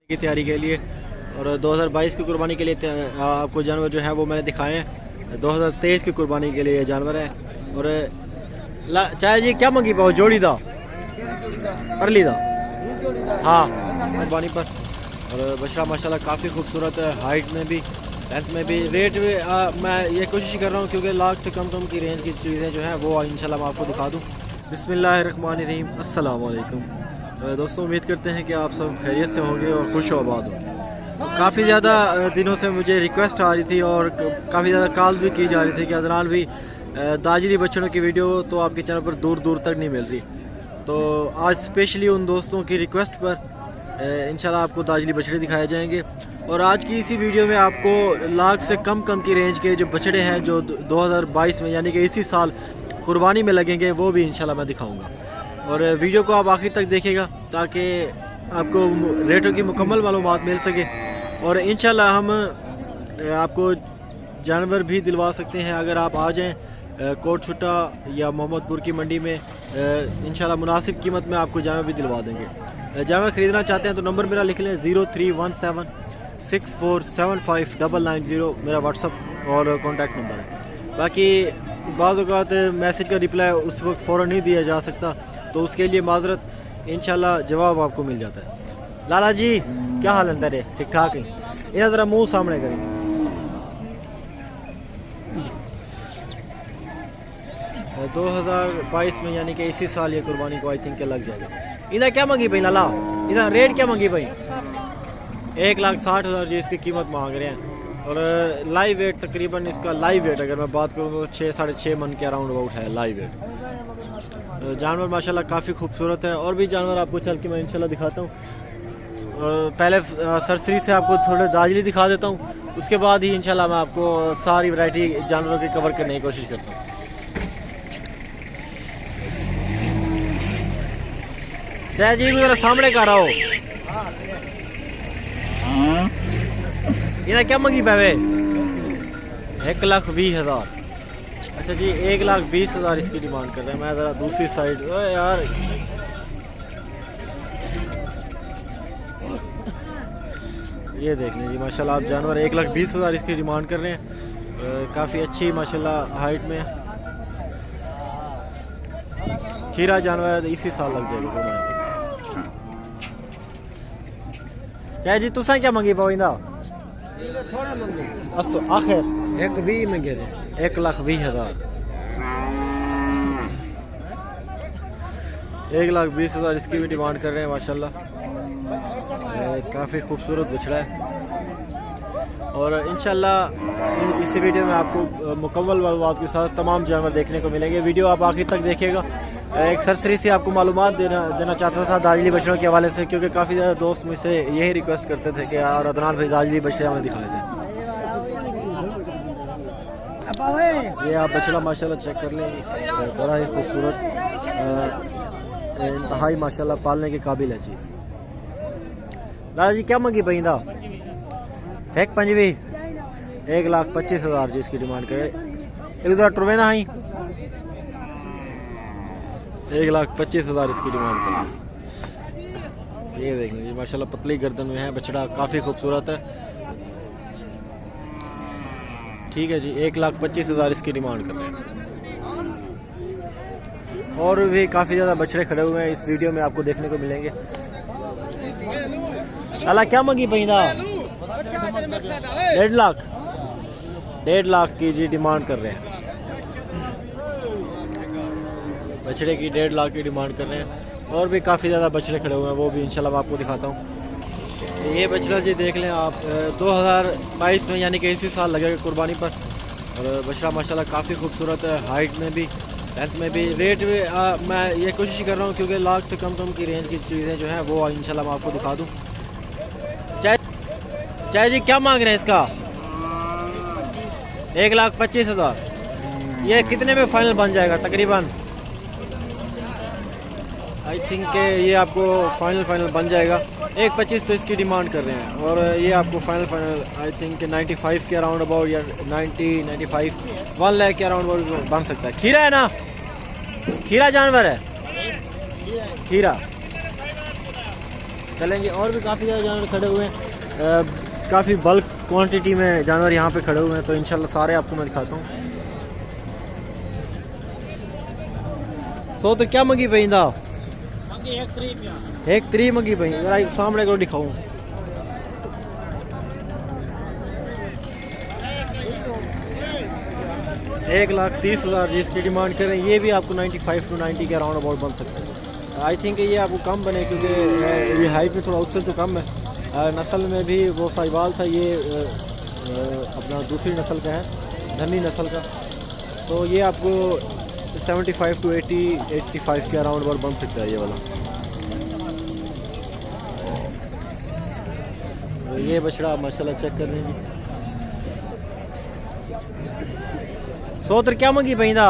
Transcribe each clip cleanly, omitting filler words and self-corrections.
की तैयारी के लिए और 2022 की कुर्बानी के लिए आपको जानवर जो है वो मैंने दिखाए हैं। 2023 की कुर्बानी के लिए जानवर है। और चाहे जी क्या मंगी पाओ जोड़ी दा कर ली दा हाँ कुर्बानी पर। और बछड़ा माशाल्लाह काफ़ी खूबसूरत है, हाइट में भी लेंथ में भी। रेट भी मैं ये कोशिश कर रहा हूँ क्योंकि लाख से कम की रेंज की चीज़ें जो हैं वो इंशाल्लाह मैं आपको दिखा दूँ। बिस्मिल्लाहिर्रहमानिर्रहीम, अस्सलाम वालेकुम। दोस्तों उम्मीद करते हैं कि आप सब खैरियत से होंगे और खुश व आबाद होंगे। काफ़ी ज़्यादा दिनों से मुझे रिक्वेस्ट आ रही थी और काफ़ी ज़्यादा कॉल भी की जा रही थी कि अदनान भी दाजली बछड़ों की वीडियो तो आपके चैनल पर दूर दूर तक नहीं मिल रही। तो आज स्पेशली उन दोस्तों की रिक्वेस्ट पर इंशाल्लाह आपको दाजली बछड़े दिखाए जाएंगे। और आज की इसी वीडियो में आपको लाख से कम की रेंज के जो बछड़े हैं जो 2022 में यानी कि इसी साल कुर्बानी में लगेंगे वो भी इंशाल्लाह मैं दिखाऊंगा। और वीडियो को आप आखिर तक देखेगा ताकि आपको रेटों की मुकम्मल मालूमात मिल सके। और इंशाल्लाह हम आपको जानवर भी दिलवा सकते हैं अगर आप आ जाएं कोट छुट्टा या मोहम्मदपुर की मंडी में। इंशाल्लाह मुनासिब कीमत में आपको जानवर भी दिलवा देंगे। जानवर ख़रीदना चाहते हैं तो नंबर मेरा लिख लें 031764759990 मेरा व्हाट्सअप और कॉन्टैक्ट नंबर है। बाकी बाज़ औक़ात मैसेज का रिप्लाई उस वक्त फ़ौरन नहीं दिया जा सकता तो उसके लिए माज़रत, इंशाल्लाह जवाब आपको मिल जाता है। लाला जी क्या हाल अंदर है? ठीक ठाक है। इधर ज़रा मुंह सामने करें। 2022 में यानी कि इसी साल ये कुर्बानी को आई थिंक लग जाएगा। इधर क्या मंगी भाई लाला? इधर रेट क्या मंगी भाई? 1,60,000 जी इसकी कीमत मांग रहे हैं। और लाइव वेट तकरीबन इसका लाइव वेट अगर मैं बात करूँ तो 6-6.5 मन के अराउंड अबाउट है लाइव वेट। जानवर माशाल्लाह काफ़ी खूबसूरत है। और भी जानवर आपको चल के मैं इंशाल्लाह दिखाता हूँ। पहले सरसरी से आपको थोड़े दाजली दिखा देता हूँ, उसके बाद ही इंशाल्लाह मैं आपको सारी वैरायटी जानवरों की कवर करने की कोशिश करता हूँ। चाहे जी मेरा सामने का रहा हो। ये क्या मंगी पैवे? 1,20,000। अच्छा जी 1,20,000 इसकी डिमांड कर रहे हैं। मैं ज़रा दूसरी साइड यार ये देख लें जी माशाल्लाह आप जानवर 1,20,000 इसकी डिमांड कर रहे हैं। काफ़ी अच्छी माशाल्लाह हाइट में खीरा जानवर इसी साल लग जाएगा। चाहे जी तुसा क्या मंगी पाओ? अस्सो आखिर 1,20 मंगे थे। 1,20,000 1,20,000 इसकी भी डिमांड कर रहे हैं माशाल्लाह। काफ़ी खूबसूरत बछड़ा है। और इंशाल्लाह इसी वीडियो में आपको मुकम्मल मालूमात के साथ तमाम जानवर देखने को मिलेंगे। वीडियो आप आखिर तक देखिएगा। एक सरसरी से आपको मालूमात देना चाहता था दाजली बछड़ों के हवाले से क्योंकि काफ़ी ज़्यादा दोस्त मुझसे यही रिक्वेस्ट करते थे कि यार अदनान भाई दाजली बछड़े हमें दिखाए जाए। ये आप बछड़ा माशाल्लाह चेक कर लें, बड़ा ही खूबसूरत इंतहाई माशाल्लाह पालने के काबिल है चीज़। लाला जी क्या मंगी पई? 1,25,000 जी इसकी डिमांड करे। एक ज़रा टुरवे ना ही 1,25,000 इसकी डिमांड करें। ये देख लीजिए माशाल्लाह पतली गर्दन में है बछड़ा, काफ़ी खूबसूरत है। ठीक है जी 1,25,000 इसकी डिमांड कर रहे हैं। और भी काफ़ी ज़्यादा बछड़े खड़े हुए हैं इस वीडियो में आपको देखने को मिलेंगे। अला क्या मंगी पैदा? 1.5 लाख की जी डिमांड कर रहे हैं। बछड़े की 1.5 लाख की डिमांड कर रहे हैं। और भी काफ़ी ज़्यादा बछड़े खड़े हुए हैं वो भी इंशाल्लाह मैं आपको दिखाता हूँ। ये बछड़ा जी देख लें आप 2022 में यानी कि इसी साल लगेगा कुर्बानी पर। और बछड़ा माशाल्लाह काफ़ी खूबसूरत है, हाइट में भी लेंथ में भी। रेट भी मैं ये कोशिश कर रहा हूँ क्योंकि लाख से कम की रेंज की चीज़ें जो हैं वो इंशाल्लाह मैं आपको दिखा दूँ। चाहे जी क्या मांग रहे हैं इसका? 1,25,000। ये कितने में फाइनल बन जाएगा तकरीबन? आई थिंक ये आपको फाइनल बन जाएगा। 1,25 तो इसकी डिमांड कर रहे हैं। और ये आपको फाइनल आई थिंक 95 के अराउंड अबाउट या 90-95 1 लाख के अराउंड अबाउट बन सकता है। खीरा है ना? खीरा जानवर है खीरा। चलेंगे। और भी काफ़ी ज़्यादा जानवर खड़े हुए हैं, काफ़ी बल्क क्वांटिटी में जानवर यहाँ पे खड़े हुए हैं, तो इंशाल्लाह सारे आपको मैं दिखाता हूँ। सो तो क्या मंगी पई इंदा? एक त्री मंगी पई, जरा सामने को दिखाऊँ। $1,30,000 जिसकी डिमांड करें, ये भी आपको 95 to 90 के अराउंड अबाउट बन सकते हैं। आई थिंक ये आपको कम बने, क्योंकि ये हाइट में थोड़ा उससे तो कम है। नस्ल में भी वो साहिवाल था, ये अपना दूसरी नस्ल का है, धनी नस्ल का, तो ये आपको 75 to 80-85 के अराउंड अबाउट बन सकता है ये वाला। तो ये बछड़ा माशाल्लाह चेक कर लीजिए। सोतर क्या मंगी पैदा?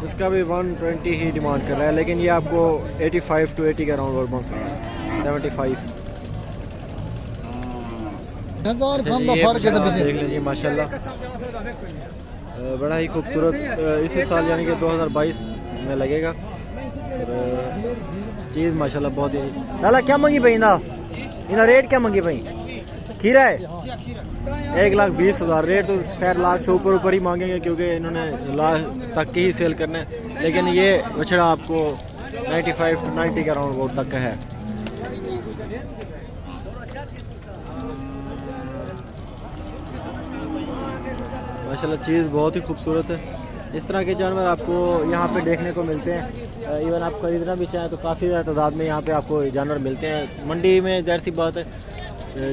इसका भी 120 ही डिमांड कर रहा है, लेकिन ये आपको 85 to 80 के अराउंड बन सकता है, 75। देख लीजिए माशाल्लाह, बड़ा ही खूबसूरत, इसी साल यानी कि 2022 में लगेगा। चीज़ माशाल्लाह बहुत ही। लाला क्या मंगी पैदा? इनका रेट क्या मंगी पई? खीरा है 1,20,000 रेट, तो खैर लाख से ऊपर ही मांगेंगे, क्योंकि इन्होंने लाख तक की ही सेल करना है। लेकिन ये बछड़ा आपको 95 to 90 के अराउंड वोट तक का है। माशाल्लाह चीज़ बहुत ही खूबसूरत है। इस तरह के जानवर आपको यहाँ पे देखने को मिलते हैं। इवन आप खरीदना भी चाहें तो काफ़ी ज़्यादा तादाद में यहाँ पे आपको जानवर मिलते हैं। मंडी में ज़ाहिर सी बात है,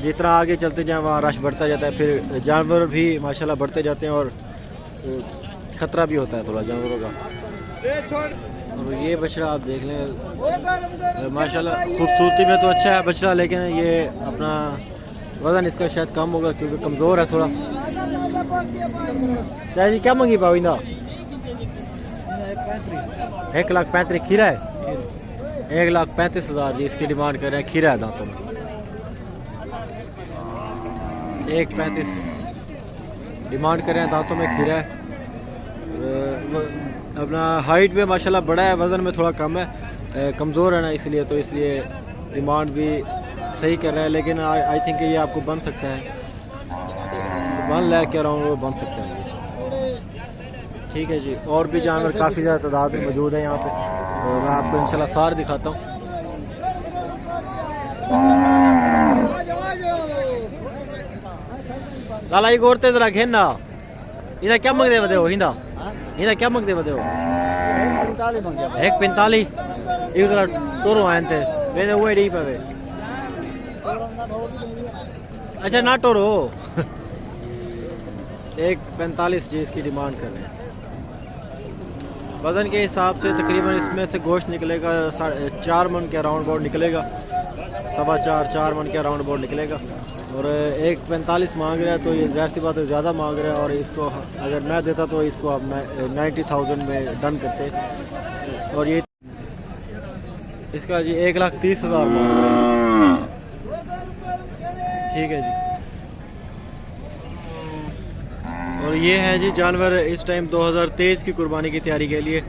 जितना आगे चलते जाएँ वहाँ रश बढ़ता जाता है, फिर जानवर भी माशाल्लाह बढ़ते जाते हैं और ख़तरा भी होता है थोड़ा जानवरों का। और ये बछड़ा आप देख लें, माशाल्लाह खूबसूरती में तो अच्छा है बछड़ा, लेकिन ये अपना वज़न इसका शायद कम होगा, क्योंकि कमज़ोर है थोड़ा। शायद जी क्या मंगी पाविंदा? 1,35,000 खीरा है, 1,35,000 जी इसकी डिमांड कर रहे हैं। खीरा है दांतों में, 1,35 डिमांड कर रहे हैं, दांतों में खीरा है। अपना हाइट में माशाल्लाह बड़ा है, वज़न में थोड़ा कम है, कमज़ोर है ना, इसलिए डिमांड भी सही कर रहा है। लेकिन आई थिंक ये आपको बन सकता है, 1 लाख के अराउंड वो बन सकता है। ठीक है जी, और भी जानवर काफ़ी ज़्यादा तादाद में मौजूद है यहाँ पे, और मैं आपको इंशाल्लाह सार दिखाता हूँ। लाला ये गोरते जरा घेना, इधर क्या मंगते बदे हो? इधर क्या मंगते बदे हो? 1,45 ये जरा टोरो आए थे, मैंने वो ही पे। अच्छा ना टोरो 1,45 जी इसकी डिमांड कर रहे हैं। वज़न के हिसाब से तकरीबन इसमें से गोश्त निकलेगा 4 मन के अराउंड अबाउट निकलेगा, 4.25-4 मन के अराउंड अबाउट निकलेगा। और 1,45 मांग रहा है, तो ये ज़ाहिर सी बात है ज़्यादा मांग रहा है, और इसको अगर मैं देता तो इसको आप 90,000 में डन करते। और ये इसका जी 1,30,000 मांग रहा है। ठीक है जी, और ये है जी जानवर इस टाइम 2023 की कुर्बानी की तैयारी के लिए,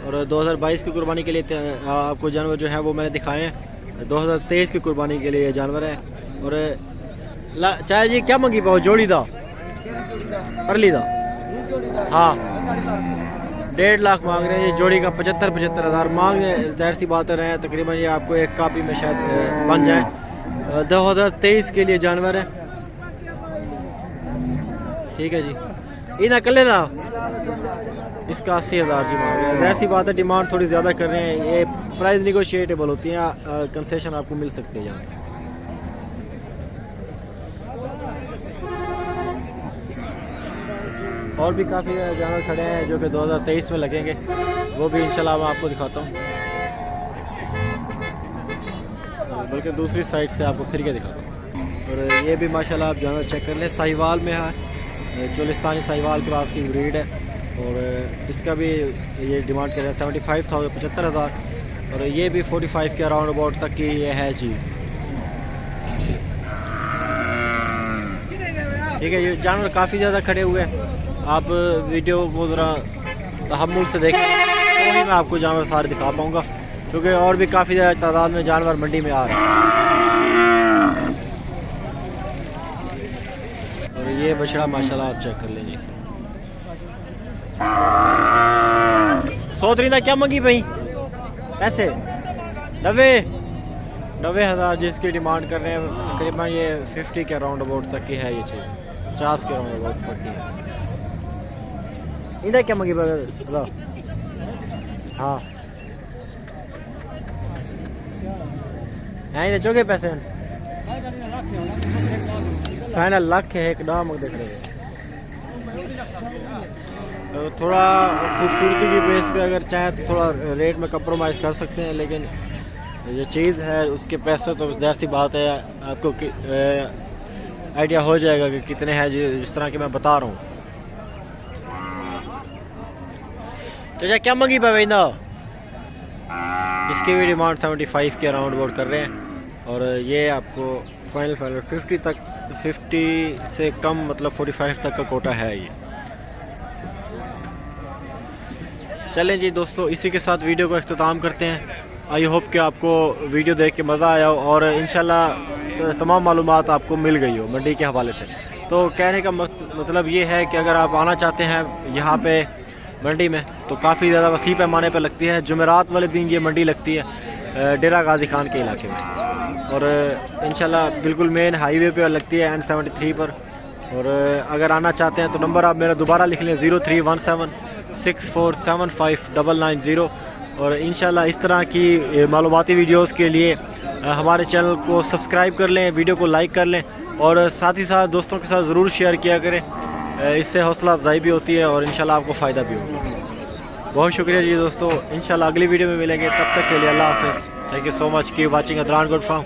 और 2022 की कुर्बानी के लिए आपको जानवर जो है वो मैंने दिखाए हैं। 2023 की कुर्बानी के लिए ये जानवर है। और चाहे जी क्या मंगी पाओ? जोड़ी दा परली दा, हाँ 1.5 लाख मांग रहे हैं। ये जोड़ी का 75,000 मांग रहे हैं। ज़ाहिर सी बात रहे हैं, तकरीबन ये आपको एक कापी में शायद बन जाए। 2023 के लिए जानवर है। ठीक है जी, इधर कल्ले दा इसका 80,000 जी मांग रहे हैं। ज़ाहिर सी बात है डिमांड थोड़ी ज़्यादा कर रहे हैं। ये प्राइस निगोशिएटेबल होती है, कंसेशन आपको मिल सकती है यहाँ। और भी काफ़ी जानवर खड़े हैं जो कि 2023 में लगेंगे, वो भी इंशाल्लाह मैं आपको दिखाता हूँ, बल्कि दूसरी साइड से आपको फिर के दिखाता हूँ। और ये भी माशाल्लाह आप जानवर चेक कर लें, साहिवाल में है, चोलिस्तानी साहिवाल क्रॉस की ब्रीड है। और इसका भी ये डिमांड कर रहे हैं 75,000 75,000, और ये भी 45 के अराउंड अबाउट तक की ये है चीज़। ठीक है, ये जानवर काफ़ी ज़्यादा खड़े हुए हैं। आप वीडियो को ज़रा तहम्मुल से देखें तो ही मैं आपको जानवर सारे दिखा पाऊँगा। क्योंकि और भी काफ़ी ज़्यादा तादाद में जानवर मंडी में आ रहे हैं। और ये बछड़ा माशाल्लाह आप चेक कर लीजिए। 100 क्या मंगी भाई पैसे? 90,000 जिसकी डिमांड कर रहे हैं। तकरीबन ये 50 के राउंड अबाउट तक की है ये चीज़, 50 के राउंड अबाउट तक की है। इधर क्या मंगी बताओ? हाँ इधर चौके पैसे फाइनल लाख है एक डाम देख रहे हैं। तो थोड़ा खूबसूरती की बेस पे अगर चाहें तो थोड़ा रेट में कंप्रोमाइज़ कर सकते हैं, लेकिन ये चीज़ है उसके पैसे तो ज़ाहिर सी बात है आपको आइडिया हो जाएगा कि कितने हैं जिस तरह के मैं बता रहा हूँ। तो क्या मंगी भाई ना? इसकी भी डिमांड 75 के अराउंड अबाउट कर रहे हैं। और ये आपको फाइनल 50 तक, 50 से कम मतलब 45 तक का कोटा है ये। चलें जी दोस्तों, इसी के साथ वीडियो को इख्तिताम करते हैं। आई होप कि आपको वीडियो देख के मज़ा आया हो और इंशाल्लाह तमाम मालूमात आपको मिल गई हो मंडी के हवाले से। तो कहने का मतलब ये है कि अगर आप आना चाहते हैं यहाँ पे मंडी में तो काफ़ी ज़्यादा वसी पैमाने पर लगती है। जुमेरात वाले दिन ये मंडी लगती है डेरा गाजी खान के इलाके में, और इंशाल्लाह बिल्कुल मेन हाईवे पे लगती है N73 पर। और अगर आना चाहते हैं तो नंबर आप मेरा दोबारा लिख लें 0317647590। और इंशाल्लाह इस तरह की मालूमाती वीडियोस के लिए हमारे चैनल को सब्सक्राइब कर लें, वीडियो को लाइक कर लें और साथ ही साथ दोस्तों के साथ ज़रूर शेयर किया करें। इससे हौसला अफजाई भी होती है और इंशाल्लाह आपको फ़ायदा भी होगा। बहुत शुक्रिया जी दोस्तों, इंशाल्लाह अगली वीडियो में मिलेंगे। तब तक के लिए अल्लाह हाफ़िज़। Thank you so much. Keep watching अदरान गुड फार्म।